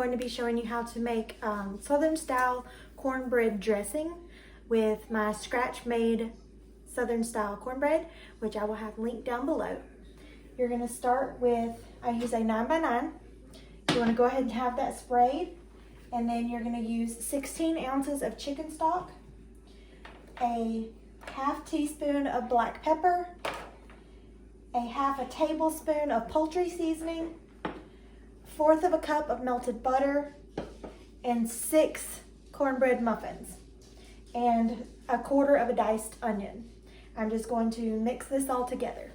going to be showing you how to make Southern style cornbread dressing with my scratch made Southern style cornbread, which I will have linked down below. You're going to start with, I use a 9x9. You want to go ahead and have that sprayed, and then you're going to use 16 ounces of chicken stock, a half teaspoon of black pepper, a half a tablespoon of poultry seasoning, 1/4 of a cup of melted butter, and 6 cornbread muffins, and 1/4 of a diced onion. I'm just going to mix this all together.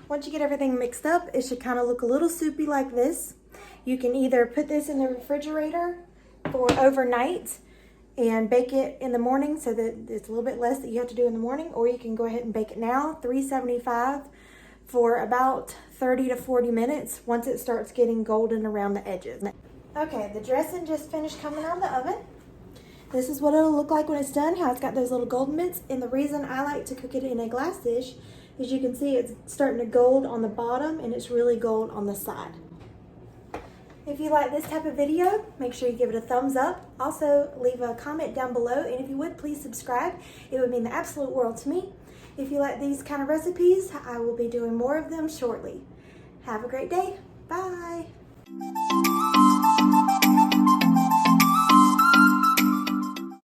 Once you get everything mixed up, it should kind of look a little soupy like this. You can either put this in the refrigerator for overnight and bake it in the morning so that it's a little bit less that you have to do in the morning, or you can go ahead and bake it now, 375 for about 30 to 40 minutes once it starts getting golden around the edges. Okay, the dressing just finished coming out of the oven. This is what it'll look like when it's done, how it's got those little golden bits. And the reason I like to cook it in a glass dish, as you can see, it's starting to gold on the bottom and it's really gold on the side. If you like this type of video, make sure you give it a thumbs up. Also, leave a comment down below, and if you would, please subscribe. It would mean the absolute world to me. If you like these kind of recipes, I will be doing more of them shortly. Have a great day. Bye.